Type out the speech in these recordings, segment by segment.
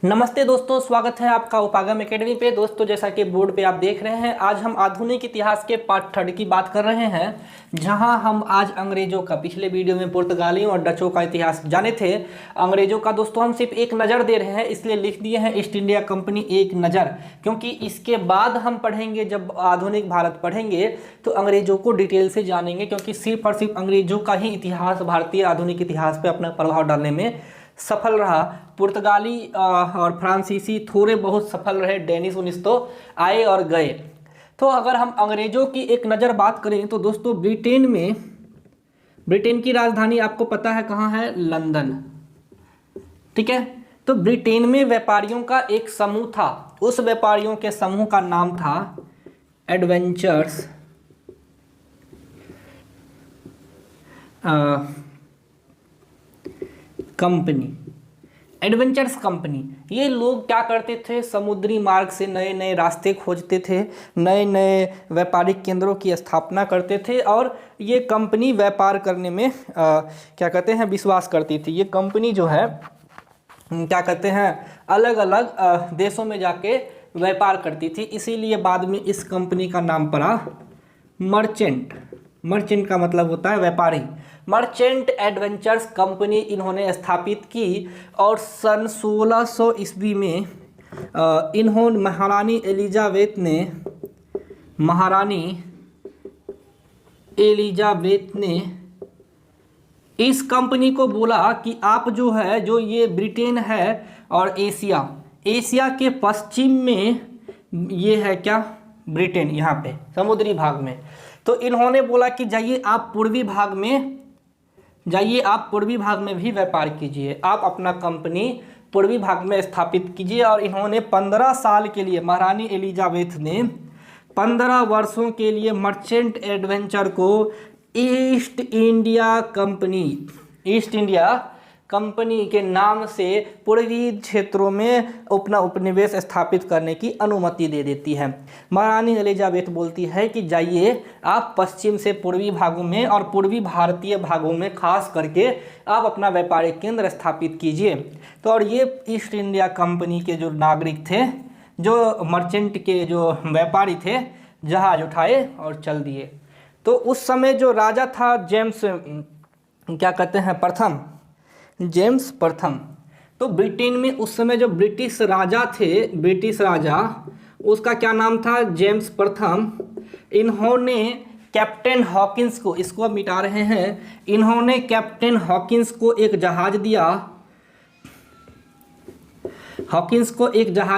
नमस्ते दोस्तों, स्वागत है आपका उपागम एकेडमी पे। दोस्तों, जैसा कि बोर्ड पे आप देख रहे हैं, आज हम आधुनिक इतिहास के पार्ट 3 की बात कर रहे हैं, जहां हम आज अंग्रेजों का, पिछले वीडियो में पुर्तगालियों और डचों का इतिहास जाने थे। अंग्रेजों का दोस्तों हम सिर्फ एक नज़र दे रहे हैं, इसलिए लिख दिए हैं ईस्ट इंडिया कंपनी एक नज़र, क्योंकि इसके बाद हम पढ़ेंगे, जब आधुनिक भारत पढ़ेंगे तो अंग्रेजों को डिटेल से जानेंगे, क्योंकि सिर्फ और सिर्फ अंग्रेजों का ही इतिहास भारतीय आधुनिक इतिहास पर अपना प्रभाव डालने में सफल रहा। पुर्तगाली और फ्रांसीसी थोड़े बहुत सफल रहे, डेनिश उनिश तो आए और गए। तो अगर हम अंग्रेजों की एक नज़र बात करें तो दोस्तों ब्रिटेन की राजधानी आपको पता है कहाँ है? लंदन। ठीक है, तो ब्रिटेन में व्यापारियों का एक समूह था। उस व्यापारियों के समूह का नाम था एडवेंचर्स कंपनी। एडवेंचर्स कंपनी, ये लोग क्या करते थे? समुद्री मार्ग से नए नए रास्ते खोजते थे, नए नए व्यापारिक केंद्रों की स्थापना करते थे, और ये कंपनी व्यापार करने में क्या कहते हैं, विश्वास करती थी। ये कंपनी जो है क्या कहते हैं, अलग अलग देशों में जाके व्यापार करती थी, इसीलिए बाद में इस कंपनी का नाम पड़ा मर्चेंट। मर्चेंट का मतलब होता है व्यापारी। मर्चेंट एडवेंचर्स कंपनी इन्होंने स्थापित की, और सन 1600 ईस्वी में इन्होंने महारानी एलिजाबेथ ने इस कंपनी को बोला कि आप जो है, जो ये ब्रिटेन है और एशिया के पश्चिम में ये है क्या, ब्रिटेन, यहाँ पे समुद्री भाग में। तो इन्होंने बोला कि जाइए आप पूर्वी भाग में भी व्यापार कीजिए, आप अपना कंपनी पूर्वी भाग में स्थापित कीजिए। और इन्होंने 15 साल के लिए, महारानी एलिजाबेथ ने 15 वर्षों के लिए मर्चेंट एडवेंचर को ईस्ट इंडिया कंपनी के नाम से पूर्वी क्षेत्रों में अपना उपनिवेश स्थापित करने की अनुमति दे देती है। महारानी एलिजाबेथ बोलती है कि जाइए आप पश्चिम से पूर्वी भागों में और पूर्वी भारतीय भागों में खास करके आप अपना व्यापारिक केंद्र स्थापित कीजिए। तो और ये ईस्ट इंडिया कंपनी के जो नागरिक थे, जो मर्चेंट के जो व्यापारी थे, जहाज उठाए और चल दिए। तो उस समय जो राजा था जेम्स प्रथम, तो ब्रिटेन में उस समय जो ब्रिटिश राजा, उसका क्या नाम था? जेम्स प्रथम। इन्होंने कैप्टन हॉकिंस को, इसको अब मिटा रहे हैं, इन्होंने कैप्टन हॉकिंस को एक जहाज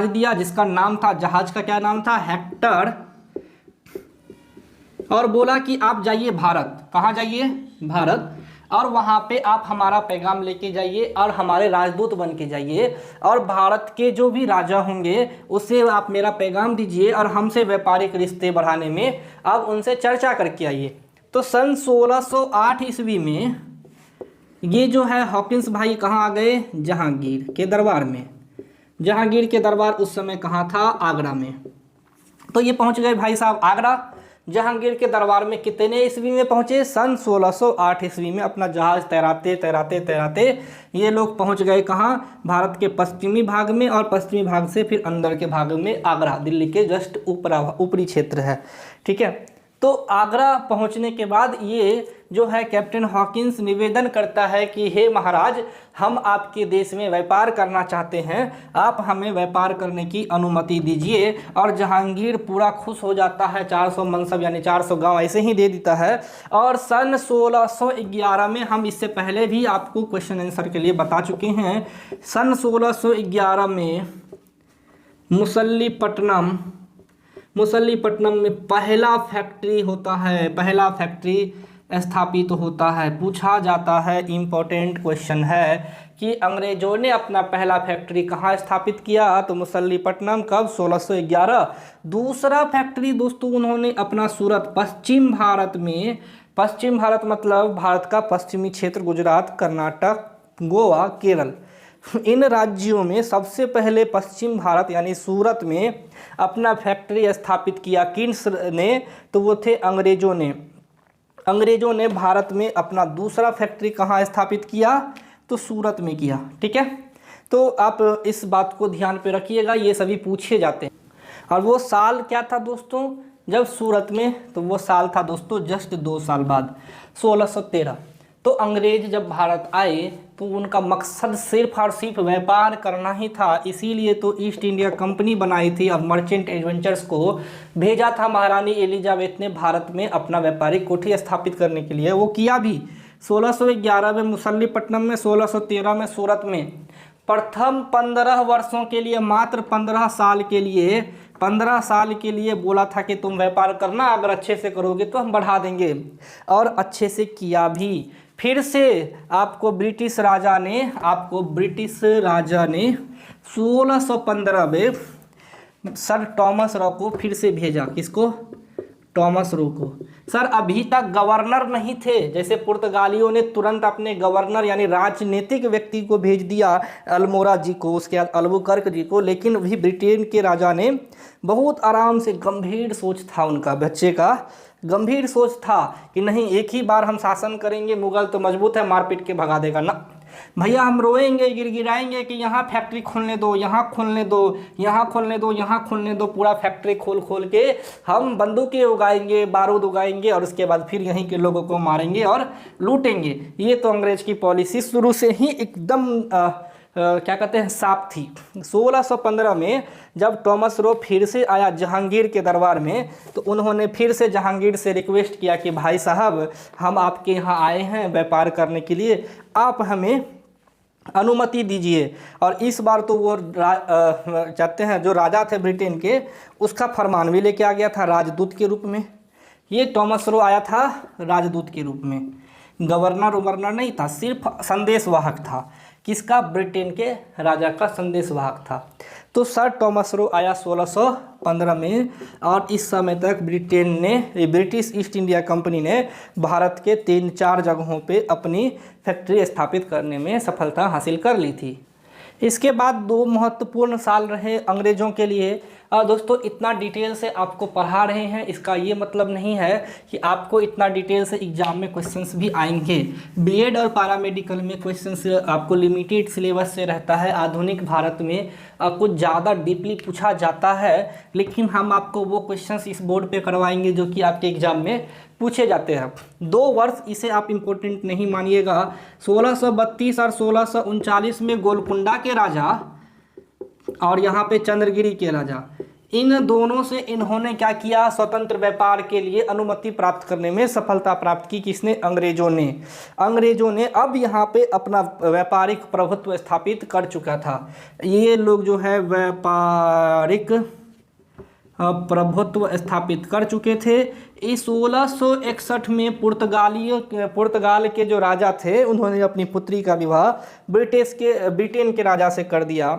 दिया, जिसका नाम था, जहाज का क्या नाम था? हेक्टर। और बोला कि आप जाइए भारत। कहाँ जाइए? भारत। और वहाँ पे आप हमारा पैगाम लेके जाइए और हमारे राजदूत बन के जाइए, और भारत के जो भी राजा होंगे उससे आप मेरा पैगाम दीजिए, और हमसे व्यापारिक रिश्ते बढ़ाने में आप उनसे चर्चा करके आइए। तो सन 1608 ईस्वी में ये जो है हॉकिंस भाई कहाँ आ गए? जहांगीर के दरबार में। जहांगीर के दरबार उस समय कहाँ था? आगरा में। तो ये पहुँच गए भाई साहब आगरा। जहांगीर के दरबार में कितने ईस्वी में पहुंचे? सन 1608 ईस्वी में। अपना जहाज तैराते ये लोग पहुंच गए कहाँ? भारत के पश्चिमी भाग में, और पश्चिमी भाग से फिर अंदर के भाग में आगरा, दिल्ली के जस्ट ऊपरी क्षेत्र है। ठीक है, तो आगरा पहुंचने के बाद ये जो है कैप्टन हॉकिंस निवेदन करता है कि हे महाराज, हम आपके देश में व्यापार करना चाहते हैं, आप हमें व्यापार करने की अनुमति दीजिए। और जहांगीर पूरा खुश हो जाता है, 400 मनसब यानी 400 गांव ऐसे ही दे देता है। और सन 1611 में, हम इससे पहले भी आपको क्वेश्चन आंसर के लिए बता चुके हैं, सन 1611 में मुसल्लीपट्टनम में पहला फैक्ट्री स्थापित होता है। पूछा जाता है, इम्पोर्टेंट क्वेश्चन है कि अंग्रेजों ने अपना पहला फैक्ट्री कहाँ स्थापित किया? तो मुसल्लीपट्टनम। कब? 1611। दूसरा फैक्ट्री दोस्तों उन्होंने अपना सूरत, पश्चिम भारत मतलब भारत का पश्चिमी क्षेत्र, गुजरात, कर्नाटक, गोवा, केरल, इन राज्यों में सबसे पहले पश्चिम भारत यानी सूरत में अपना फैक्ट्री स्थापित किया। किन्स ने? तो वो थे अंग्रेजों ने भारत में अपना दूसरा फैक्ट्री कहाँ स्थापित किया? तो सूरत में किया। ठीक है, तो आप इस बात को ध्यान पे रखिएगा, ये सभी पूछे जाते हैं। और वो साल क्या था दोस्तों जब सूरत में, तो वो साल था दोस्तों जस्ट 2 साल बाद 1613। तो अंग्रेज जब भारत आए तो उनका मकसद सिर्फ और सिर्फ व्यापार करना ही था, इसीलिए तो ईस्ट इंडिया कंपनी बनाई थी और मर्चेंट एडवेंचर्स को भेजा था महारानी एलिजाबेथ ने भारत में अपना व्यापारिक कोठी स्थापित करने के लिए। वो किया भी 1611 में मुसल्लीपट्टनम में, 1613 में सूरत में। प्रथम 15 वर्षों के लिए, मात्र 15 साल के लिए बोला था कि तुम व्यापार करना, अगर अच्छे से करोगे तो हम बढ़ा देंगे, और अच्छे से किया भी। फिर से आपको ब्रिटिश राजा ने 1615 में सर टॉमस रॉ को फिर से भेजा। किसको? टॉमस रो को। सर अभी तक गवर्नर नहीं थे, जैसे पुर्तगालियों ने तुरंत अपने गवर्नर यानी राजनीतिक व्यक्ति को भेज दिया, अल्मोरा जी को, उसके बाद अल्बुकर्क जी को, लेकिन भी ब्रिटेन के राजा ने बहुत आराम से, गंभीर सोच था उनका, बच्चे का गंभीर सोच था कि नहीं एक ही बार हम शासन करेंगे, मुगल तो मजबूत है, मार पीट के भगा देगा ना भैया, हम रोएंगे गिड़गिड़ाएंगे कि यहाँ फैक्ट्री खोलने दो, यहाँ खोलने दो, यहाँ खोलने दो, यहाँ खोलने दो, पूरा फैक्ट्री खोल खोल के हम बंदूकें उगाएंगे, बारूद उगाएंगे और उसके बाद फिर यहीं के लोगों को मारेंगे और लूटेंगे। ये तो अंग्रेज की पॉलिसी शुरू से ही एकदम क्या कहते हैं साफ थी। 1615 में जब टॉमस रो फिर से आया जहांगीर के दरबार में, तो उन्होंने फिर से जहांगीर से रिक्वेस्ट किया कि भाई साहब हम आपके यहाँ आए हैं व्यापार करने के लिए, आप हमें अनुमति दीजिए। और इस बार तो वो चाहते हैं जो राजा थे ब्रिटेन के, उसका फरमान भी लेके आ गया था राजदूत के रूप में। ये टॉमस रो आया था राजदूत के रूप में, गवर्नर नहीं था, सिर्फ संदेशवाहक था। किसका? ब्रिटेन के राजा का संदेशवाहक था। तो सर टॉमस रो आया 1615 में, और इस समय तक ब्रिटिश ईस्ट इंडिया कंपनी ने भारत के 3-4 जगहों पे अपनी फैक्ट्री स्थापित करने में सफलता हासिल कर ली थी। इसके बाद 2 महत्वपूर्ण साल रहे अंग्रेज़ों के लिए। दोस्तों इतना डिटेल से आपको पढ़ा रहे हैं, इसका ये मतलब नहीं है कि आपको इतना डिटेल से एग्जाम में क्वेश्चंस भी आएंगे। बीएड और पैरामेडिकल में क्वेश्चंस आपको लिमिटेड सिलेबस से रहता है। आधुनिक भारत में कुछ ज़्यादा डीपली पूछा जाता है, लेकिन हम आपको वो क्वेश्चंस इस बोर्ड पे करवाएंगे जो कि आपके एग्जाम में पूछे जाते हैं। 2 वर्ष इसे आप इम्पोर्टेंट नहीं मानिएगा। 1632 और 1639 में गोलकुंडा के राजा और यहाँ पे चंद्रगिरी के राजा, इन दोनों से इन्होंने क्या किया? स्वतंत्र व्यापार के लिए अनुमति प्राप्त करने में सफलता प्राप्त की। किसने? अंग्रेजों ने अब यहाँ पे अपना व्यापारिक प्रभुत्व स्थापित कर चुका था। ये लोग जो है व्यापारिक प्रभुत्व स्थापित कर चुके थे। इस 1661 में पुर्तगाल के जो राजा थे, उन्होंने अपनी पुत्री का विवाह ब्रिटेन के राजा से कर दिया।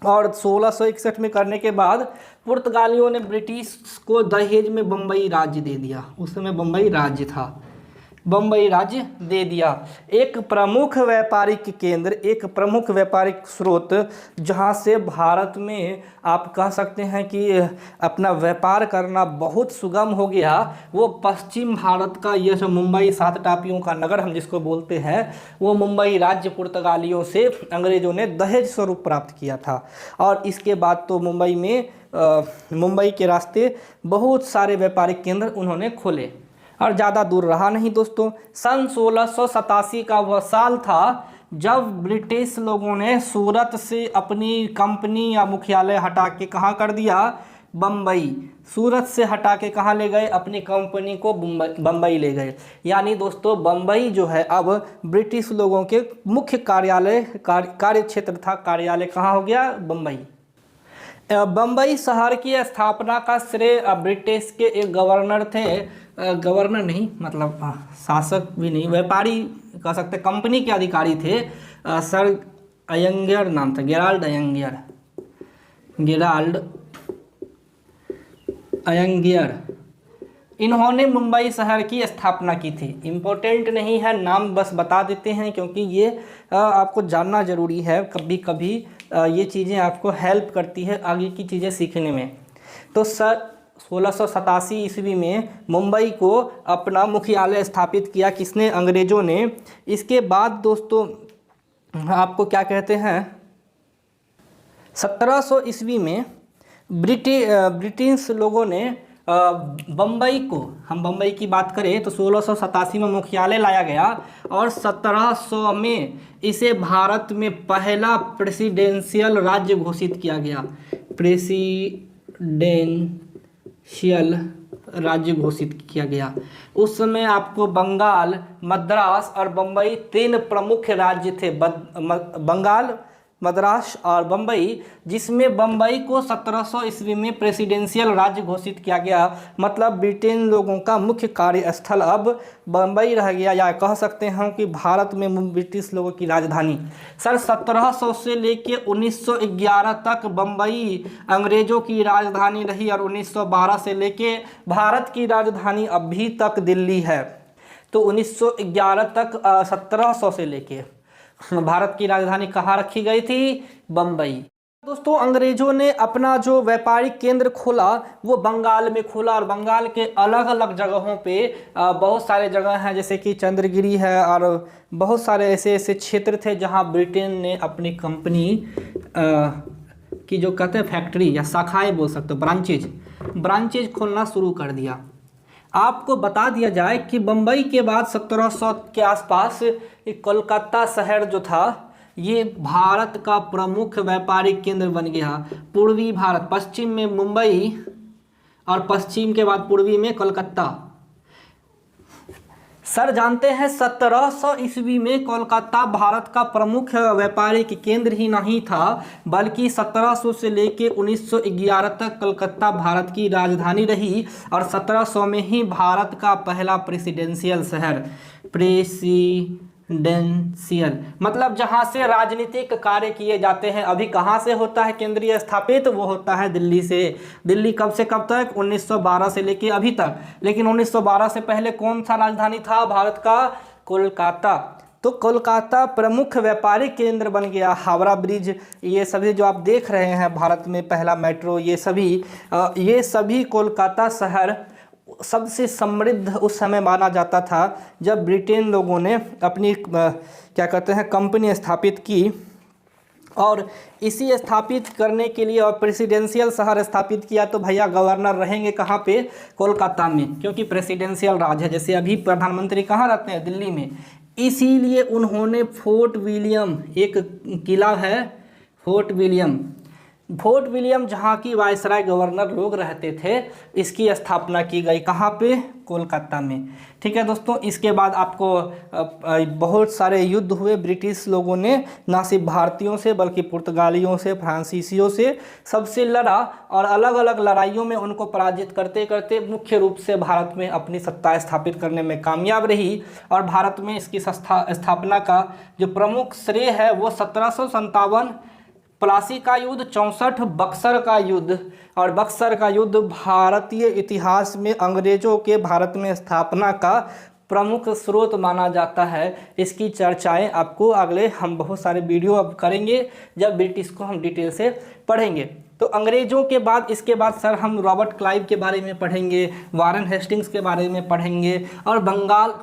और 1661 में करने के बाद पुर्तगालियों ने ब्रिटिश को दहेज में बम्बई राज्य दे दिया। उस समय बम्बई राज्य था, बम्बई राज्य दे दिया। एक प्रमुख व्यापारिक केंद्र, एक प्रमुख व्यापारिक स्रोत जहां से भारत में आप कह सकते हैं कि अपना व्यापार करना बहुत सुगम हो गया, वो पश्चिम भारत का ये जो मुंबई 7 टापियों का नगर हम जिसको बोलते हैं, वो मुंबई राज्य पुर्तगालियों से अंग्रेज़ों ने दहेज स्वरूप प्राप्त किया था। और इसके बाद तो मुंबई के रास्ते बहुत सारे व्यापारिक केंद्र उन्होंने खोले। और ज़्यादा दूर रहा नहीं दोस्तों, सन 1687 का वह साल था जब ब्रिटिश लोगों ने सूरत से अपनी कंपनी या मुख्यालय हटा के कहाँ कर दिया? बम्बई। सूरत से हटा के कहाँ ले गए? अपनी कंपनी को बम्बई ले गए। यानी दोस्तों बम्बई जो है अब ब्रिटिश लोगों के मुख्य कार्य क्षेत्र था। कार्यालय कहाँ हो गया? बम्बई। बम्बई शहर की स्थापना का श्रेय ब्रिटिश के एक गवर्नर थे, गवर्नर नहीं मतलब शासक भी नहीं, व्यापारी कह सकते, कंपनी के अधिकारी थे, सर अयंगर नाम था, गेराल्ड अयंगियर। इन्होंने मुंबई शहर की स्थापना की थी। इम्पोर्टेंट नहीं है, नाम बस बता देते हैं क्योंकि ये आपको जानना ज़रूरी है। कभी कभी ये चीज़ें आपको हेल्प करती है आगे की चीज़ें सीखने में। तो सर 1687 ईस्वी में मुंबई को अपना मुख्यालय स्थापित किया। किसने? अंग्रेज़ों ने। इसके बाद दोस्तों आपको क्या कहते हैं, 1700 ईस्वी में ब्रिटिश लोगों ने बम्बई को, हम बम्बई की बात करें तो 1687 में मुख्यालय लाया गया और 1700 में इसे भारत में पहला प्रेसिडेंशियल राज्य घोषित किया गया। प्रेसिडेंशियल राज्य घोषित किया गया। उस समय आपको बंगाल, मद्रास और बम्बई 3 प्रमुख राज्य थे, बंगाल, मद्रास और बम्बई, जिसमें बम्बई को 1700 ईस्वी में प्रेसिडेंशियल राज्य घोषित किया गया। मतलब ब्रिटेन लोगों का मुख्य कार्यस्थल अब बम्बई रह गया, या कह सकते हैं कि भारत में ब्रिटिश लोगों की राजधानी। सर 1700 से लेके 1911 तक बम्बई अंग्रेजों की राजधानी रही और 1912 से लेके भारत की राजधानी अभी तक दिल्ली है। तो 1911 तक 1700 से लेके भारत की राजधानी कहाँ रखी गई थी? बम्बई। दोस्तों अंग्रेजों ने अपना जो व्यापारिक केंद्र खोला वो बंगाल में खोला और बंगाल के अलग अलग जगहों पे बहुत सारे जगह हैं, जैसे कि चंद्रगिरी है और बहुत सारे ऐसे ऐसे क्षेत्र थे जहां ब्रिटेन ने अपनी कंपनी की जो कहते हैं फैक्ट्री या शाखाएं बोल सकते हो, ब्रांचेज खोलना शुरू कर दिया। आपको बता दिया जाए कि बम्बई के बाद 1700 के आसपास कोलकाता शहर जो था ये भारत का प्रमुख व्यापारिक केंद्र बन गया। पूर्वी भारत, पश्चिम में मुंबई और पश्चिम के बाद पूर्वी में कोलकाता। सर जानते हैं 1700 ईस्वी में कोलकाता भारत का प्रमुख व्यापारिक केंद्र ही नहीं था, बल्कि 1700 से लेके 1911 तक कोलकाता भारत की राजधानी रही और 1700 में ही भारत का पहला प्रेसिडेंशियल शहर, प्रेसिडेंशियल मतलब जहां से राजनीतिक कार्य किए जाते हैं। अभी कहां से होता है केंद्रीय स्थापित? वो होता है दिल्ली से। दिल्ली कब से कब तक? 1912 से लेके अभी तक। लेकिन 1912 से पहले कौन सा राजधानी था भारत का? कोलकाता। तो कोलकाता प्रमुख व्यापारिक केंद्र बन गया। हावड़ा ब्रिज, ये सभी जो आप देख रहे हैं, भारत में पहला मेट्रो, ये सभी कोलकाता शहर सबसे समृद्ध उस समय माना जाता था जब ब्रिटेन लोगों ने अपनी क्या कहते हैं कंपनी स्थापित की। और इसी स्थापित करने के लिए और प्रेसिडेंशियल शहर स्थापित किया तो भैया गवर्नर रहेंगे कहाँ पे? कोलकाता में, क्योंकि प्रेसिडेंशियल राज है। जैसे अभी प्रधानमंत्री कहाँ रहते हैं? दिल्ली में। इसीलिए उन्होंने फोर्ट विलियम, एक किला है फोर्ट विलियम जहाँ की वायसराय गवर्नर लोग रहते थे, इसकी स्थापना की गई। कहाँ पे? कोलकाता में। ठीक है दोस्तों, इसके बाद आपको बहुत सारे युद्ध हुए। ब्रिटिश लोगों ने ना सिर्फ भारतीयों से बल्कि पुर्तगालियों से, फ्रांसीसियों से, सबसे लड़ा और अलग अलग लड़ाइयों में उनको पराजित करते करते मुख्य रूप से भारत में अपनी सत्ता स्थापित करने में कामयाब रही। और भारत में इसकी स्थापना का जो प्रमुख श्रेय है वो 1757 प्लासी का युद्ध, 64 बक्सर का युद्ध। और बक्सर का युद्ध भारतीय इतिहास में अंग्रेजों के भारत में स्थापना का प्रमुख स्रोत माना जाता है। इसकी चर्चाएं आपको अगले हम बहुत सारे वीडियो अब करेंगे जब ब्रिटिश को हम डिटेल से पढ़ेंगे। तो अंग्रेजों के बाद इसके बाद सर हम रॉबर्ट क्लाइव के बारे में पढ़ेंगे, वारेन हेस्टिंग्स के बारे में पढ़ेंगे और बंगाल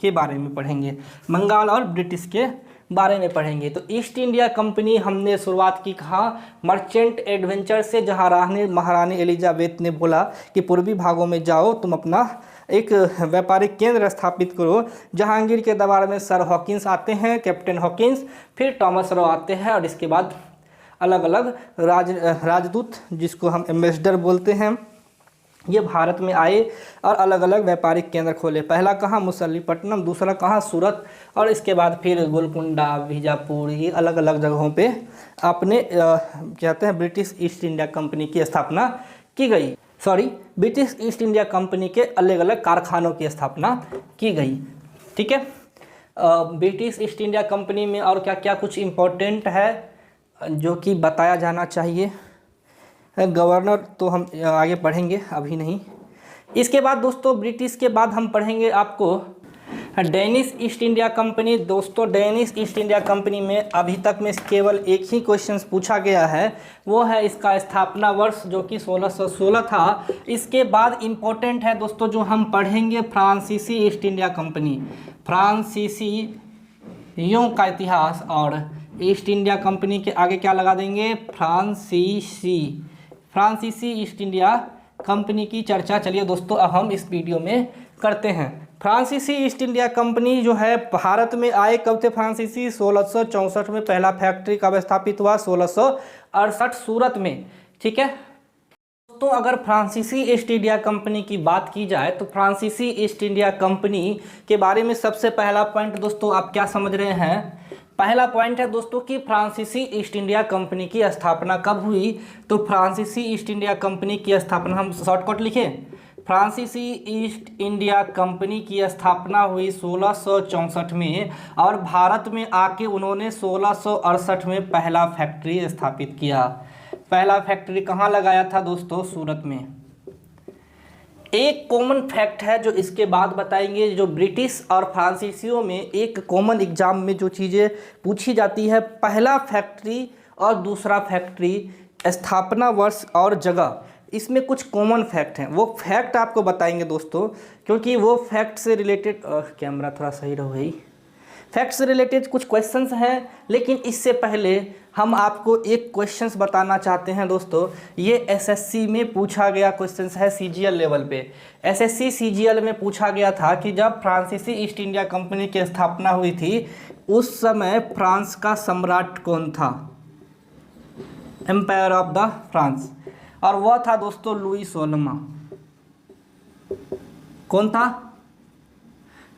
के बारे में पढ़ेंगे, बंगाल और ब्रिटिश के बारे में पढ़ेंगे। तो ईस्ट इंडिया कंपनी हमने शुरुआत की कहाँ? मर्चेंट एडवेंचर से, जहाँ महारानी एलिजाबेथ ने बोला कि पूर्वी भागों में जाओ, तुम अपना एक व्यापारिक केंद्र स्थापित करो। जहांगीर के दरबार में सर हॉकिंस आते हैं, कैप्टन हॉकिंस, फिर टॉमस रॉ आते हैं और इसके बाद अलग अलग राजदूत जिसको हम एम्बेसडर बोलते हैं, ये भारत में आए और अलग अलग व्यापारिक केंद्र खोले। पहला कहाँ? मुसल्लीपट्टनम, दूसरा कहाँ? सूरत, और इसके बाद फिर गोलकुंडा, बीजापुर, ये अलग अलग जगहों पे आपने कहते हैं ब्रिटिश ईस्ट इंडिया कंपनी की स्थापना की गई। ब्रिटिश ईस्ट इंडिया कंपनी के अलग अलग कारखानों की स्थापना की गई। ठीक है, ब्रिटिश ईस्ट इंडिया कंपनी में और क्या क्या कुछ इम्पोर्टेंट है जो कि बताया जाना चाहिए? गवर्नर तो हम आगे पढ़ेंगे, अभी नहीं। इसके बाद दोस्तों ब्रिटिश के बाद हम पढ़ेंगे आपको डेनिश ईस्ट इंडिया कंपनी। दोस्तों डेनिश ईस्ट इंडिया कंपनी में अभी तक में केवल एक ही क्वेश्चन पूछा गया है, वो है इसका स्थापना वर्ष जो कि 1616 था। इसके बाद इम्पोर्टेंट है दोस्तों जो हम पढ़ेंगे फ्रांसीसी ईस्ट इंडिया कंपनी, फ्रांसीसियों का इतिहास और ईस्ट इंडिया कंपनी के आगे क्या लगा देंगे, फ्रांसीसी। फ्रांसीसी ईस्ट इंडिया कंपनी की चर्चा चलिए दोस्तों अब हम इस वीडियो में करते हैं। फ्रांसीसी ईस्ट इंडिया कंपनी जो है भारत में आए कब थे फ्रांसीसी, 1664 में। पहला फैक्ट्री कब स्थापित हुआ, 1668 सूरत में। ठीक है दोस्तों, अगर फ्रांसीसी ईस्ट इंडिया कंपनी की बात की जाए तो फ्रांसीसी ईस्ट इंडिया कंपनी के बारे में सबसे पहला पॉइंट दोस्तों आप क्या समझ रहे हैं। पहला पॉइंट है दोस्तों कि फ्रांसीसी ईस्ट इंडिया कंपनी की स्थापना कब हुई। तो फ्रांसीसी ईस्ट इंडिया कंपनी की स्थापना हम शॉर्टकट लिखें, फ्रांसीसी ईस्ट इंडिया कंपनी की स्थापना हुई 1664 में और भारत में आके उन्होंने 1668 में पहला फैक्ट्री स्थापित किया। पहला फैक्ट्री कहाँ लगाया था दोस्तों, सूरत में। एक कॉमन फैक्ट है जो इसके बाद बताएंगे, जो ब्रिटिश और फ्रांसीसियों में एक कॉमन एग्जाम में जो चीज़ें पूछी जाती है, पहला फैक्ट्री और दूसरा फैक्ट्री, स्थापना वर्ष और जगह, इसमें कुछ कॉमन फैक्ट हैं। वो फैक्ट आपको बताएंगे दोस्तों, क्योंकि वो फैक्ट से रिलेटेड कैमरा थोड़ा सही रहो भाई, फैक्ट से रिलेटेड कुछ क्वेश्चंस हैं। लेकिन इससे पहले हम आपको एक क्वेश्चंस बताना चाहते हैं दोस्तों। ये एसएससी में पूछा गया क्वेश्चंस है, सीजीएल लेवल पे। एसएससी सीजीएल में पूछा गया था कि जब फ्रांसीसी ईस्ट इंडिया कंपनी की स्थापना हुई थी उस समय फ्रांस का सम्राट कौन था, एम्पायर ऑफ द फ्रांस, और वह था दोस्तों लुई 16वां। कौन था,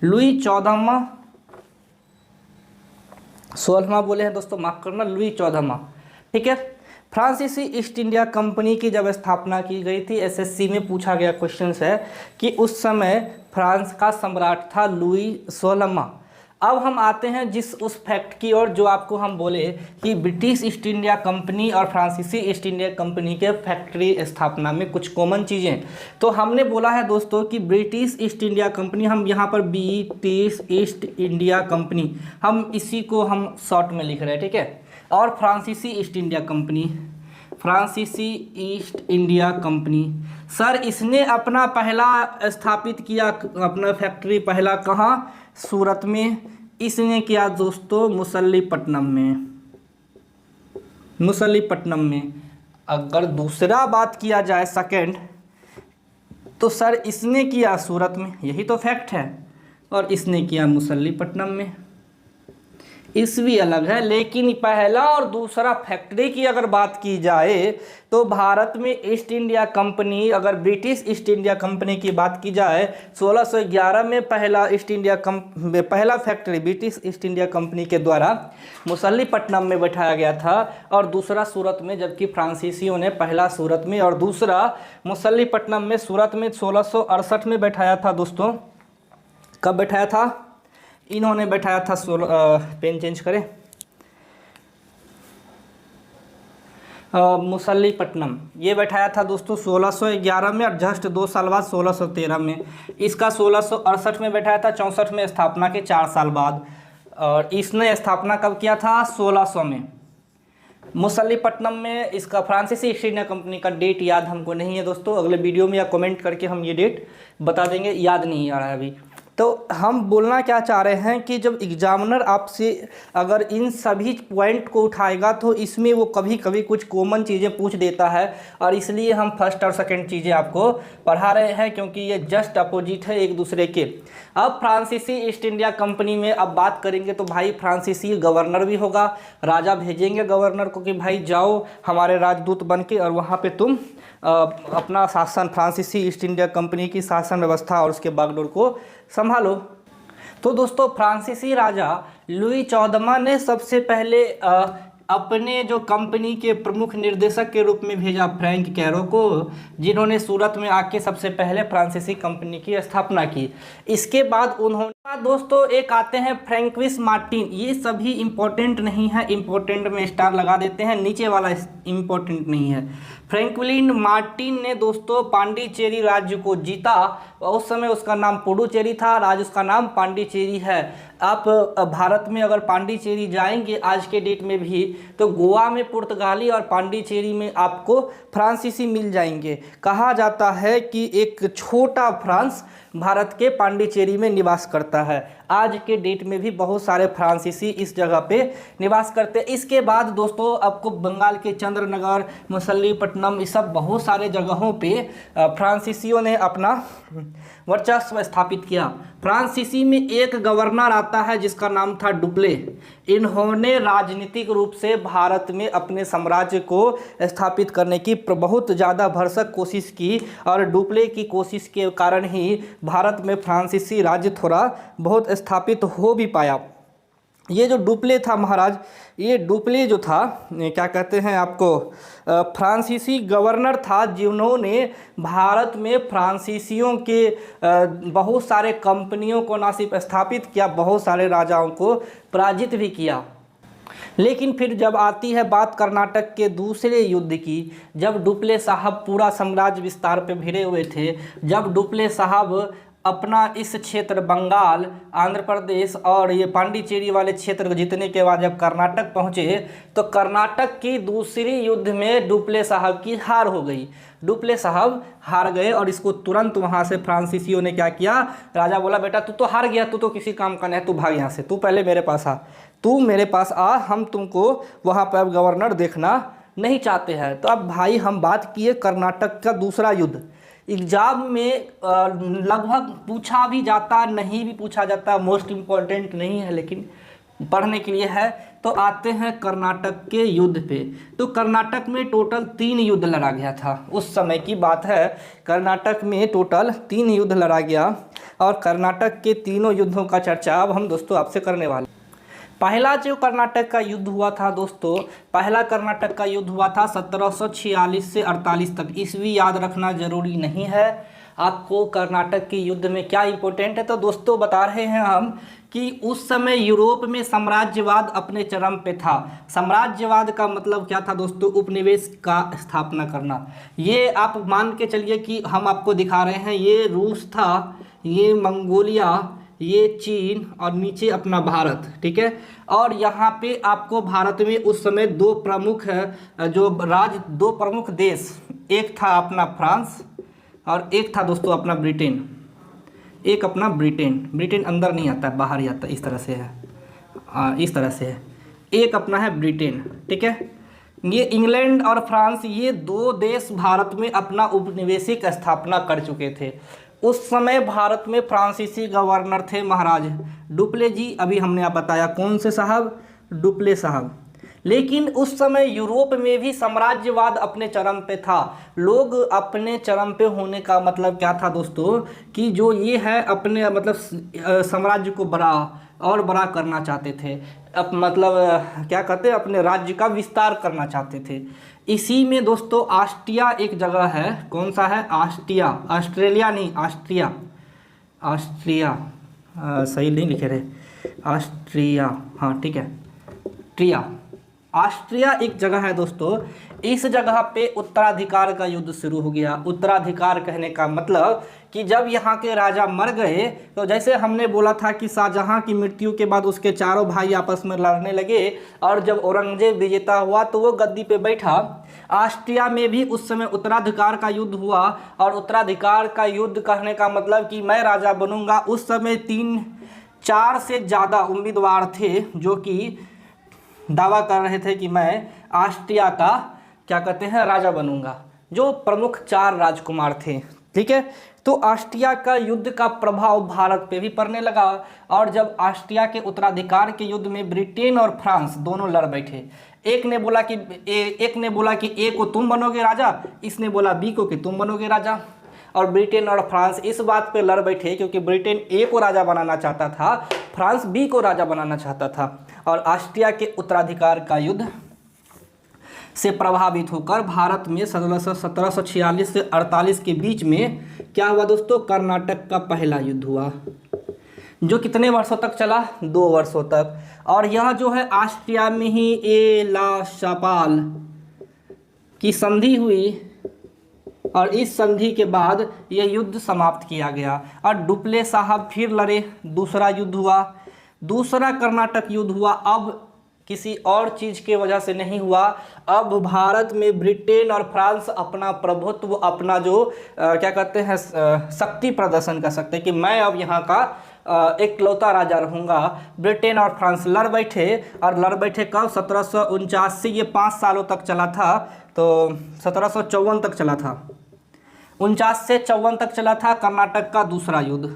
लुई 14वां, 16वां बोले हैं दोस्तों, माफ करना, लुई 14वां। ठीक है, फ्रांसीसी ईस्ट इंडिया कंपनी की जब स्थापना की गई थी, एसएससी में पूछा गया क्वेश्चन है कि उस समय फ्रांस का सम्राट था लुई 16वां। अब हम आते हैं उस फैक्ट की ओर जो आपको हम बोले कि ब्रिटिश ईस्ट इंडिया कंपनी और फ्रांसीसी ईस्ट इंडिया कंपनी के फैक्ट्री स्थापना में कुछ कॉमन चीज़ें। तो हमने बोला है दोस्तों कि ब्रिटिश ईस्ट इंडिया कंपनी, हम यहाँ पर ब्रिटिश ईस्ट इंडिया कंपनी, हम इसी को हम शॉर्ट में लिख रहे हैं, ठीक है। और फ्रांसीसी ईस्ट इंडिया कंपनी, फ्रांसीसी ईस्ट इंडिया कंपनी, सर इसने अपना पहला स्थापित किया अपना फैक्ट्री पहला कहाँ, सूरत में। इसने किया दोस्तों मुसल्लीपट्टनम में, मुसल्लीपट्टनम में। अगर दूसरा बात किया जाए सेकंड, तो सर इसने किया सूरत में, यही तो फैक्ट है, और इसने किया मुसल्लीपट्टनम में। ईस्वी अलग है, लेकिन पहला और दूसरा फैक्ट्री की अगर बात की जाए तो भारत में ईस्ट इंडिया कंपनी, अगर ब्रिटिश ईस्ट इंडिया कंपनी की बात की जाए, 1611 में पहला factory British east India company के द्वारा मुसल्लीपट्टनम में बैठाया गया था, और दूसरा सूरत में, जबकि फ्रांसीसियों ने पहला सूरत में और दूसरा मुसल्लीपट्टनम में, सूरत में 1668 में बैठाया था दोस्तों। कब बैठाया था, इन्होंने बैठाया था पेन चेंज करें, मुसल्लीपट्टनम ये बैठाया था दोस्तों 1611 में, और जस्ट 2 साल बाद 1613 में। इसका 1668 में बैठाया था, 64 में स्थापना के 4 साल बाद, और इसने स्थापना कब किया था, 1600 में। मुसल्लीपट्टनम में इसका फ्रांसीसी ईस्ट इंडिया कंपनी का डेट याद हमको नहीं है दोस्तों, अगले वीडियो में या कमेंट करके हम ये डेट बता देंगे, याद नहीं आ रहा है अभी। तो हम बोलना क्या चाह रहे हैं कि जब एग्जामिनर आपसे अगर इन सभी पॉइंट को उठाएगा तो इसमें वो कभी कभी कुछ कॉमन चीज़ें पूछ देता है, और इसलिए हम फर्स्ट और सेकंड चीज़ें आपको पढ़ा रहे हैं, क्योंकि ये जस्ट अपोजिट है एक दूसरे के। अब फ्रांसीसी ईस्ट इंडिया कंपनी में अब बात करेंगे तो भाई फ्रांसीसी गवर्नर भी होगा, राजा भेजेंगे गवर्नर को कि भाई जाओ हमारे राजदूत बन के, और वहाँ पर तुम अपना शासन, फ्रांसीसी ईस्ट इंडिया कंपनी की शासन व्यवस्था और उसके बागडोर को संभालो। तो दोस्तों फ्रांसीसी राजा लुई 14वां ने सबसे पहले अपने जो कंपनी के प्रमुख निर्देशक के रूप में भेजा फ्रैंक कैरो को, जिन्होंने सूरत में आके सबसे पहले फ्रांसीसी कंपनी की स्थापना की। इसके बाद उन्होंने दोस्तों एक आते हैं फ्रैंकविस मार्टिन, ये सभी इम्पोर्टेंट नहीं है, इम्पोर्टेंट में स्टार लगा देते हैं, नीचे वाला इम्पोर्टेंट नहीं है। फ्रैंकलिन मार्टिन ने दोस्तों पांडिचेरी राज्य को जीता, उस समय उसका नाम पुडुचेरी था, आज उसका नाम पांडिचेरी है। आप भारत में अगर पांडिचेरी जाएंगे आज के डेट में भी, तो गोवा में पुर्तगाली और पांडिचेरी में आपको फ्रांसीसी मिल जाएंगे। कहा जाता है कि एक छोटा फ्रांस भारत के पांडिचेरी में निवास करता है। आज के डेट में भी बहुत सारे फ्रांसीसी इस जगह पे निवास करते हैं। इसके बाद दोस्तों आपको बंगाल के चंद्रनगर, मछलीपट्टनम, ये सब बहुत सारे जगहों पे फ्रांसीसियों ने अपना वर्चस्व स्थापित किया। फ्रांसीसी में एक गवर्नर आता है जिसका नाम था डुप्ले। इन्होंने राजनीतिक रूप से भारत में अपने साम्राज्य को स्थापित करने की बहुत ज़्यादा भरसक कोशिश की और डुप्ले की कोशिश के कारण ही भारत में फ्रांसीसी राज्य थोड़ा बहुत स्थापित हो भी पाया। ये जो डुप्ले था महाराज, ये डुप्ले जो था क्या कहते हैं आपको, फ्रांसीसी गवर्नर था जिन्होंने भारत में फ्रांसीसियों के बहुत सारे कंपनियों को ना सिर्फ स्थापित किया, बहुत सारे राजाओं को पराजित भी किया। लेकिन फिर जब आती है बात कर्नाटक के दूसरे युद्ध की, जब डुप्ले साहब पूरा साम्राज्य विस्तार पे भिड़े हुए थे, जब डुप्ले साहब अपना इस क्षेत्र बंगाल, आंध्र प्रदेश और ये पांडिचेरी वाले क्षेत्र जीतने के बाद जब कर्नाटक पहुँचे तो कर्नाटक की दूसरी युद्ध में डुप्ले साहब की हार हो गई। डुप्ले साहब हार गए और इसको तुरंत वहाँ से फ्रांसीसियों ने क्या किया, राजा बोला बेटा तू तो हार गया, तू तो किसी काम का नहीं, तू भाग यहाँ से, तू पहले मेरे पास आ, तू मेरे पास आ, हम तुमको वहाँ पर अब गवर्नर देखना नहीं चाहते हैं। तो अब भाई हम बात किए कर्नाटक का दूसरा युद्ध। एग्जाम में लगभग पूछा भी जाता, नहीं भी पूछा जाता, मोस्ट इम्पॉर्टेंट नहीं है लेकिन पढ़ने के लिए है। तो आते हैं कर्नाटक के युद्ध पे। तो कर्नाटक में टोटल 3 युद्ध लड़ा गया था, उस समय की बात है। कर्नाटक में टोटल 3 युद्ध लड़ा गया और कर्नाटक के तीनों युद्धों का चर्चा अब हम दोस्तों आपसे करने वाले। पहला जो कर्नाटक का युद्ध हुआ था दोस्तों, पहला कर्नाटक का युद्ध हुआ था 1746 से 48 तक। ईस्वी याद रखना जरूरी नहीं है आपको। कर्नाटक के युद्ध में क्या इंपॉर्टेंट है, तो दोस्तों बता रहे हैं हम कि उस समय यूरोप में साम्राज्यवाद अपने चरम पे था। साम्राज्यवाद का मतलब क्या था दोस्तों, उपनिवेश का स्थापना करना। ये आप मान के चलिए कि हम आपको दिखा रहे हैं, ये रूस था, ये मंगोलिया, ये चीन और नीचे अपना भारत, ठीक है। और यहाँ पे आपको भारत में उस समय दो प्रमुख देश, एक था अपना फ्रांस और एक था दोस्तों अपना ब्रिटेन। एक अपना ब्रिटेन अंदर नहीं आता है, बाहर ही आता है, इस तरह से है, इस तरह से है। एक अपना है ब्रिटेन, ठीक है। ये इंग्लैंड और फ्रांस, ये 2 देश भारत में अपना उपनिवेशिक स्थापना कर चुके थे। उस समय भारत में फ्रांसीसी गवर्नर थे महाराज डुप्ले जी। अभी हमने आप बताया कौन से साहब, डुप्ले साहब। लेकिन उस समय यूरोप में भी साम्राज्यवाद अपने चरम पे था। लोग अपने चरम पे होने का मतलब क्या था दोस्तों, कि जो ये है अपने मतलब साम्राज्य को बड़ा और बड़ा करना चाहते थे। अब मतलब क्या कहते हैं, अपने राज्य का विस्तार करना चाहते थे। इसी में दोस्तों ऑस्ट्रिया एक जगह है, कौन सा है, ऑस्ट्रिया, ऑस्ट्रेलिया नहीं, ऑस्ट्रिया, ऑस्ट्रिया सही नहीं लिखे रहे, ऑस्ट्रिया, हाँ ठीक है, ट्रिया, ऑस्ट्रिया एक जगह है दोस्तों। इस जगह पे उत्तराधिकार का युद्ध शुरू हो गया। उत्तराधिकार कहने का मतलब कि जब यहाँ के राजा मर गए, तो जैसे हमने बोला था कि शाहजहाँ की मृत्यु के बाद उसके चारों भाई आपस में लड़ने लगे और जब औरंगजेब विजेता हुआ तो वो गद्दी पे बैठा। ऑस्ट्रिया में भी उस समय उत्तराधिकार का युद्ध हुआ और उत्तराधिकार का युद्ध कहने का मतलब कि मैं राजा बनूंगा। उस समय 3-4 से ज़्यादा उम्मीदवार थे जो कि दावा कर रहे थे कि मैं ऑस्ट्रिया का क्या कहते हैं राजा बनूंगा, जो प्रमुख 4 राजकुमार थे, ठीक है। तो ऑस्ट्रिया का युद्ध का प्रभाव भारत पे भी पड़ने लगा और जब ऑस्ट्रिया के उत्तराधिकार के युद्ध में ब्रिटेन और फ्रांस दोनों लड़ बैठे। एक ने बोला कि ए को तुम बनोगे राजा, इसने बोला बी को कि तुम बनोगे राजा। और ब्रिटेन और फ्रांस इस बात पे लड़ बैठे क्योंकि ब्रिटेन ए को राजा बनाना चाहता था, फ्रांस बी को राजा बनाना चाहता था। और ऑस्ट्रिया के उत्तराधिकार का युद्ध से प्रभावित होकर भारत में 1746 से 48 के बीच में क्या हुआ दोस्तों, कर्नाटक का पहला युद्ध हुआ, जो कितने वर्षों तक चला, 2 वर्षों तक। और यह जो है ऑस्ट्रिया में ही एला-शापाल की संधि हुई और इस संधि के बाद यह युद्ध समाप्त किया गया और डुप्ले साहब फिर लड़े। दूसरा युद्ध हुआ, दूसरा कर्नाटक युद्ध हुआ। अब किसी और चीज़ की वजह से नहीं हुआ। अब भारत में ब्रिटेन और फ्रांस अपना प्रभुत्व, अपना जो क्या कहते हैं शक्ति प्रदर्शन कर सकते हैं कि मैं अब यहाँ का इकलौता राजा रहूँगा। ब्रिटेन और फ्रांस लड़ बैठे, और लड़ बैठे कब? 1749 से, ये 5 सालों तक चला था, तो 1754 तक चला था, 49 से 54 तक चला था कर्नाटक का दूसरा युद्ध,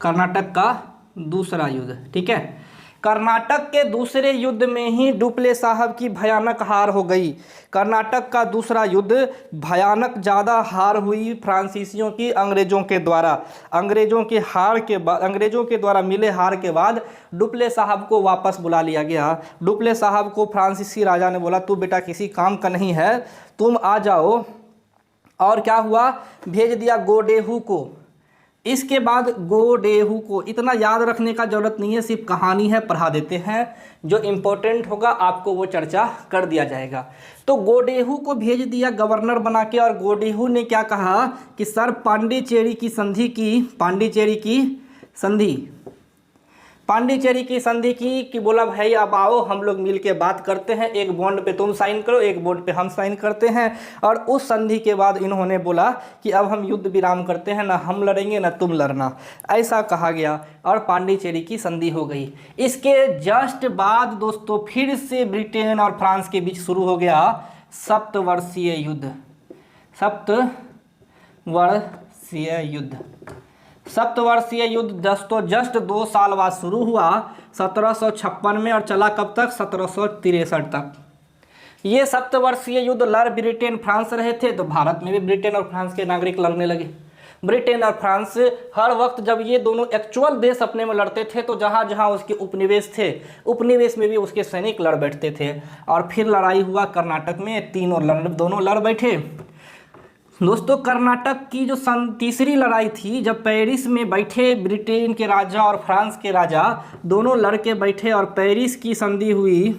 कर्नाटक का दूसरा युद्ध। ठीक है, कर्नाटक के दूसरे युद्ध में ही डुप्ले साहब की भयानक हार हो गई। कर्नाटक का दूसरा युद्ध भयानक ज़्यादा हार हुई फ्रांसीसियों की अंग्रेज़ों के द्वारा। अंग्रेज़ों के हार के बाद, अंग्रेज़ों के द्वारा मिले हार के बाद डुप्ले साहब को वापस बुला लिया गया। डुप्ले साहब को फ्रांसीसी राजा ने बोला, तू बेटा किसी काम का नहीं है, तुम आ जाओ। और क्या हुआ? भेज दिया गोडेहू को। इसके बाद गोडेहू को, इतना याद रखने का ज़रूरत नहीं है, सिर्फ कहानी है, पढ़ा देते हैं, जो इम्पोर्टेंट होगा आपको वो चर्चा कर दिया जाएगा। तो गोडेहू को भेज दिया गवर्नर बना के, और गोडेहू ने क्या कहा कि सर पांडिचेरी की संधि की, पांडिचेरी की संधि की कि बोला भाई अब आओ हम लोग मिल के बात करते हैं, एक बॉन्ड पे तुम साइन करो, एक बॉन्ड पे हम साइन करते हैं। और उस संधि के बाद इन्होंने बोला कि अब हम युद्ध विराम करते हैं, ना हम लड़ेंगे ना तुम लड़ना, ऐसा कहा गया, और पांडिचेरी की संधि हो गई। इसके जस्ट बाद दोस्तों फिर से ब्रिटेन और फ्रांस के बीच शुरू हो गया सप्तवर्षीय युद्ध। सप्तवर्षीय युद्ध दोस्तों जस्ट 2 साल बाद शुरू हुआ 1756 में, और चला कब तक? 1763 तक। ये सप्तवर्षीय युद्ध लड़ ब्रिटेन फ्रांस रहे थे, तो भारत में भी ब्रिटेन और फ्रांस के नागरिक लड़ने लगे। ब्रिटेन और फ्रांस हर वक्त जब ये दोनों एक्चुअल देश अपने में लड़ते थे, तो जहाँ जहाँ उसके उपनिवेश थे, उपनिवेश में भी उसके सैनिक लड़ बैठते थे। और फिर लड़ाई हुआ कर्नाटक में, दोनों लड़ बैठे। दोस्तों कर्नाटक की जो तीसरी लड़ाई थी, जब पेरिस में बैठे ब्रिटेन के राजा और फ्रांस के राजा दोनों लड़के बैठे, और पेरिस की संधि हुई,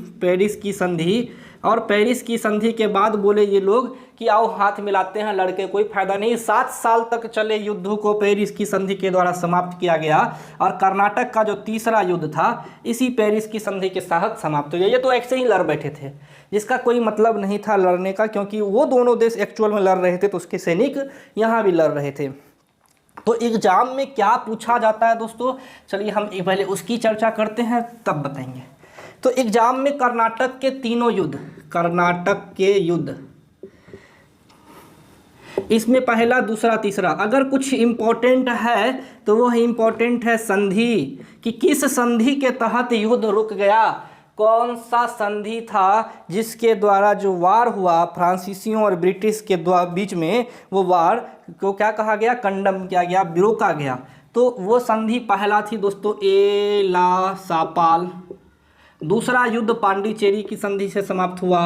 और पेरिस की संधि के बाद बोले ये लोग कि आओ हाथ मिलाते हैं, लड़के कोई फायदा नहीं। 7 साल तक चले युद्ध को पेरिस की संधि के द्वारा समाप्त किया गया, और कर्नाटक का जो तीसरा युद्ध था इसी पेरिस की संधि के साथ समाप्त हो गया। ये तो ऐसे ही लड़ बैठे थे, जिसका कोई मतलब नहीं था लड़ने का, क्योंकि वो दोनों देश एक्चुअल में लड़ रहे थे, तो उसके सैनिक यहाँ भी लड़ रहे थे। तो एग्जाम में क्या पूछा जाता है दोस्तों, चलिए हम पहले उसकी चर्चा करते हैं, तब बताएंगे। तो एग्जाम में कर्नाटक के तीनों युद्ध, कर्नाटक के युद्ध, इसमें पहला, दूसरा, तीसरा, अगर कुछ इम्पोर्टेंट है तो वो इम्पोर्टेंट है संधि, कि किस संधि के तहत युद्ध रुक गया, कौन सा संधि था जिसके द्वारा जो वार हुआ फ्रांसीसियों और ब्रिटिश के बीच में, वो वार को क्या कहा गया? कंडम किया गया, रोका गया। तो वो संधि पहला थी दोस्तों एला-सा-पाल, दूसरा युद्ध पांडिचेरी की संधि से समाप्त हुआ,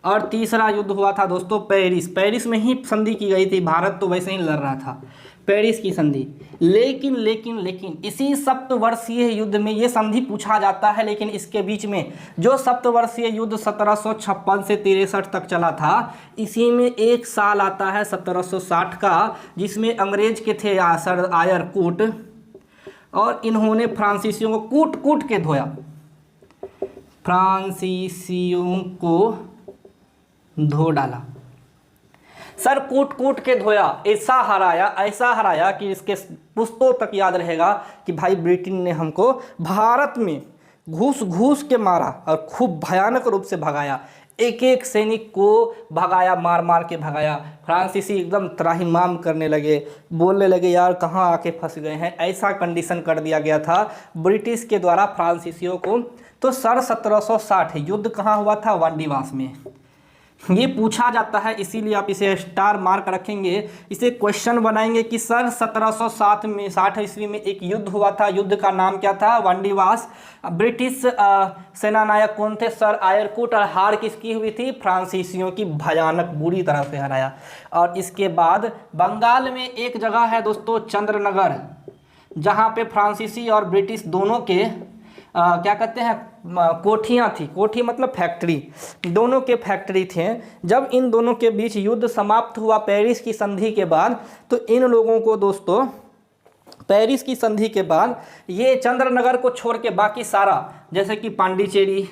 और तीसरा युद्ध हुआ था दोस्तों पेरिस में ही संधि की गई थी। भारत तो वैसे ही लड़ रहा था, पेरिस की संधि। लेकिन इसी सप्तवर्षीय युद्ध में ये संधि पूछा जाता है, लेकिन इसके बीच में जो सप्तवर्षीय युद्ध 1756 से 63 तक चला था, इसी में एक साल आता है 1760 का, जिसमें अंग्रेज के थे सर आयर कूट, और इन्होंने फ्रांसीसियों को कूट कूट के धोया, फ्रांसीसियों को धो डाला, सर कूट कूट के धोया, ऐसा हराया कि इसके पुश्तों तक याद रहेगा कि भाई ब्रिटेन ने हमको भारत में घूस घूस के मारा और खूब भयानक रूप से भगाया, एक एक सैनिक को भगाया, मार मार के भगाया। फ्रांसीसी एकदम त्राहिमाम करने लगे, बोलने लगे यार कहाँ आके फंस गए हैं, ऐसा कंडीशन कर दिया गया था ब्रिटिश के द्वारा फ्रांसीसियों को। तो सर 1760 युद्ध कहाँ हुआ था? वांडीवास में। ये पूछा जाता है, इसीलिए आप इसे स्टार मार्क रखेंगे, इसे क्वेश्चन बनाएंगे कि सर 1760 में 60 ईस्वी में एक युद्ध हुआ था, युद्ध का नाम क्या था? वांडीवास। ब्रिटिश सेनानायक कौन थे? Sir Eyre Coote. और हार किसकी हुई थी? फ्रांसीसियों की भयानक बुरी तरह से हराया। और इसके बाद बंगाल में एक जगह है दोस्तों चंद्रनगर, जहाँ पे फ्रांसीसी और ब्रिटिश दोनों के क्या कहते हैं कोठियाँ थी, कोठी मतलब फैक्ट्री, दोनों के फैक्ट्री थे। जब इन दोनों के बीच युद्ध समाप्त हुआ पेरिस की संधि के बाद, तो इन लोगों को दोस्तों पेरिस की संधि के बाद ये चंद्रनगर को छोड़ के बाकी सारा, जैसे कि पांडिचेरी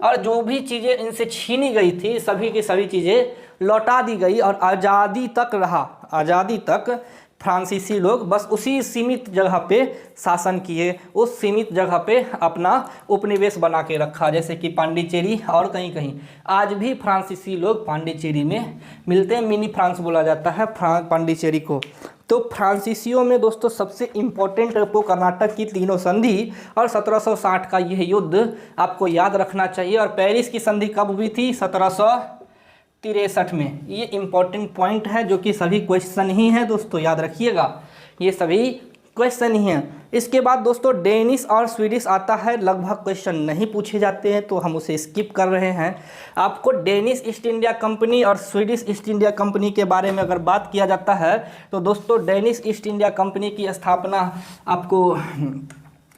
और जो भी चीज़ें इनसे छीनी गई थी, सभी की सभी चीज़ें लौटा दी गई और आज़ादी तक रहा। आज़ादी तक फ्रांसीसी लोग बस उसी सीमित जगह पे शासन किए, उस सीमित जगह पे अपना उपनिवेश बना के रखा, जैसे कि पांडिचेरी और कहीं कहीं आज भी फ्रांसीसी लोग पांडिचेरी में मिलते हैं। मिनी फ्रांस बोला जाता है पांडिचेरी को। तो फ्रांसीसियों में दोस्तों सबसे इम्पोर्टेंट आपको कर्नाटक की तीनों संधि और 1760 का यह युद्ध आपको याद रखना चाहिए। और पेरिस की संधि कब हुई थी? 1763 में। ये इम्पोर्टेंट पॉइंट है जो कि सभी क्वेश्चन ही है दोस्तों, याद रखिएगा, ये सभी क्वेश्चन ही हैं। इसके बाद दोस्तों डेनिश और स्वीडिश आता है, लगभग क्वेश्चन नहीं पूछे जाते हैं तो हम उसे स्किप कर रहे हैं। आपको डेनिश ईस्ट इंडिया कंपनी और स्वीडिश ईस्ट इंडिया कंपनी के बारे में अगर बात किया जाता है तो दोस्तों डेनिश ईस्ट इंडिया कंपनी की स्थापना आपको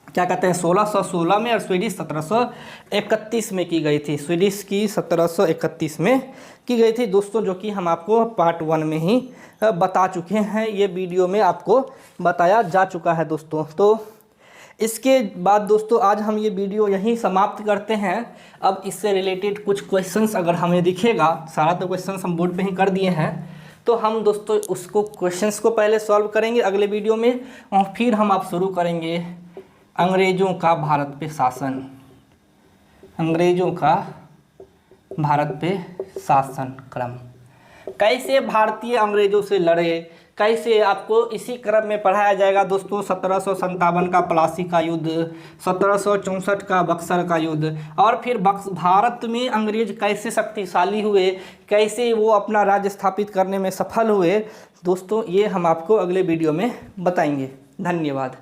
क्या कहते हैं 1616 में और स्वीडिश 1731 में की गई थी। स्वीडिश की 1731 में की गई थी दोस्तों, जो कि हम आपको पार्ट 1 में ही बता चुके हैं, ये वीडियो में आपको बताया जा चुका है दोस्तों। तो इसके बाद दोस्तों आज हम ये वीडियो यहीं समाप्त करते हैं। अब इससे रिलेटेड कुछ क्वेश्चंस अगर हमें दिखेगा, सारा तो क्वेश्चंस हम बोर्ड पे ही कर दिए हैं, तो हम दोस्तों उसको क्वेश्चंस को पहले सॉल्व करेंगे अगले वीडियो में और फिर हम आप शुरू करेंगे अंग्रेज़ों का भारत पे शासन। अंग्रेज़ों का भारत पे शासन क्रम, कैसे भारतीय अंग्रेज़ों से लड़े, कैसे आपको इसी क्रम में पढ़ाया जाएगा दोस्तों। 1757 का प्लासी का युद्ध, 1764 का बक्सर का युद्ध, और फिर भारत में अंग्रेज कैसे शक्तिशाली हुए, कैसे वो अपना राज्य स्थापित करने में सफल हुए दोस्तों, ये हम आपको अगले वीडियो में बताएंगे। धन्यवाद।